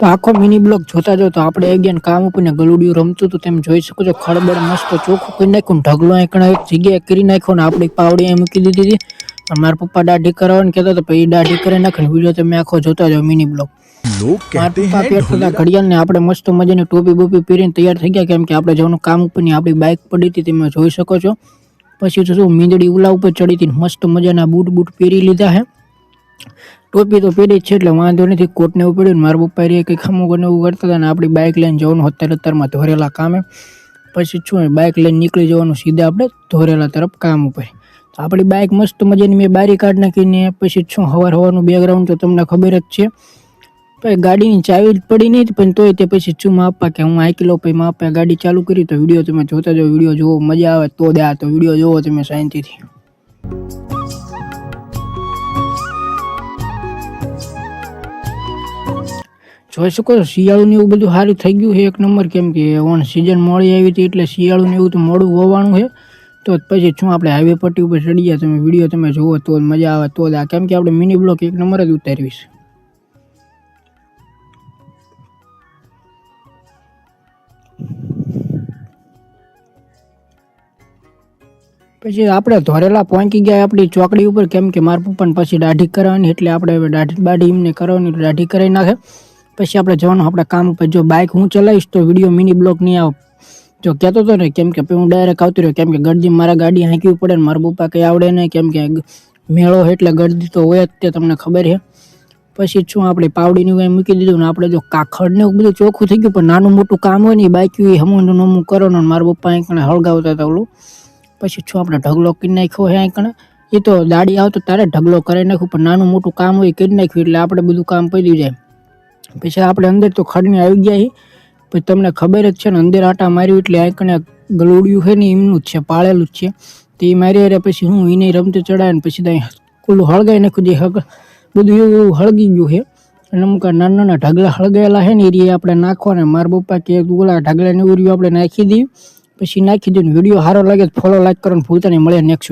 તો આખો mini block જોતા જાઓ તો આપણે અગિયાર કામ ઉપર ને ગલુડિયું રમતું હતું તેમ જોઈ શકો છો. ખડબડ મસ્ત ચોખ્ખું કરી નાખ્યું ને ઢગલો એકણા એક જગ્યાએ કરી નાખ્યો ને આપણી પાવડી અહીં મૂકી દીધી હતી. મારા પપ્પા દાઢી કરાવવાનું કહેતા હતા પછી દાઢી કરી નાખે વિડીયો તમે આખો જોતા જાઓ મિની બ્લોક. મારા પપ્પા પહેરતા ઘડિયાળ ને આપણે મસ્ત મજાની ટોપી બોપી પહેરીને તૈયાર થઈ ગયા કેમ કે આપણે જવાનું કામ ઉપર ની આપણી બાઇક પડી હતી તમે જોઈ શકો છો. પછી તો શું મીંદડી ઉલા ઉપર ચડી હતી મસ્ત મજાના બૂટ પહેરી લીધા હે. ટોપી તો પહેરી જ છે એટલે વાંધો નથી. કોટને એવું પડ્યું મારા પપ્પા એ કંઈ ખમું ને એવું કરતા હતા ને આપણી બાઇક લઈને જવાનું અત્યારમાં ધોરેલા કામે. પછી શું બાઇક લઈને નીકળી જવાનું સીધા આપણે ધોરેલા તરફ કામ ઉપર. તો આપણી બાઇક મસ્ત મજાની મેં બારી કાઢ નાખીને પછી શું હવાનું બેકગ્રાઉન્ડ તો તમને ખબર જ છે. પછી ગાડીની ચાવી પડી નહીં પણ તોય તે પછી શું માપા કે હું આંકી લો પછી માપા ગાડી ચાલુ કરી તો વિડીયો તમે જોતા જાઓ. વિડીયો જોવો મજા આવે તો દે તો વિડીયો જોવો તમે શાંતિથી. જોઈ શકો છો શિયાળું એવું બધું સારું થઈ ગયું છે એક નંબર કેમ કે ઓન સિઝન મોડી આવી હતી એટલે શિયાળું એવું તો મોડું હોવાનું છે. તો પછી શું આપણે હાઈવે પટ્ટી ઉપર ચડી ગયા તમે વિડીયો તમે જોવો તો મજા આવે તો દે કેમ કે આપણે મિની બ્લોક એક નંબર જ ઉતારવીશ. પછી આપણે ધોરેલા પહોંચી ગયા આપણી ચોકડી ઉપર કેમ કે મારા પપ્પાને પછી દાઢી કરાવવાની એટલે આપણે હવે દાઢી એમને કરવાની દાઢી કરાવી નાખે. પછી આપણે જવાનું આપણે કામ ઉપર. જો બાઇક હું ચલાવીશ તો વિડીયો મિની બ્લોક નહીં આવે જો કહેતો હતો ને કેમ કે હું ડાયરેક્ટ આવતી રહ્યો કેમ કે ગરદી મારા ગાડી હાંકવી પડે ને મારા પપ્પા કંઈ આવડે નહીં કેમ કે મેળો એટલે ગરદી તો હોય જ તે તમને ખબર છે. પછી શું આપણે પાવડીનું કંઈ મૂકી દીધું ને આપણે જો કાખડ ને એવું બધું ચોખ્ખું થઈ ગયું પણ નાનું મોટું કામ હોય ને બાઇક હમું નમું કરો ને મારા પપ્પા અહીં હળગાવતા હતા ઓલું. પછી શું આપણે ઢગલો કરી નાખ્યો હે અહીં એ તો દાડી આવતો તારે ઢગલો કરી નાખ્યું પણ નાનું મોટું કામ હોય કરી નાખ્યું એટલે આપણે બધું કામ પડી જાય. પછી આપણે અંદર તો ખડને આવી ગયા પછી તમને ખબર જ છે ને અંદર આટા માર્યું એટલે અહીં ગલુડિયું છે ને એમનું જ છે પાળેલું જ છે. તો એ મારી અરે પછી હું એને રમતે ચડાવે ને પછી ત્યાં ખુલ્લું હળગાઈ નાખ્યું જે બધું એવું હળગી ગયું છે. અને અમુક નાના નાના ઢગલા હળગાયેલા છે ને એ આપણે નાખવાના. મારા પપ્પા કે ઓલા ઢગલા ને એવું આપણે નાખી દઈએ પછી નાખી દઈએ. વિડીયો સારો લાગે તો ફોલો લાઈક કરવાનું ભૂલતા નહીં. મળે નેક્સ્ટ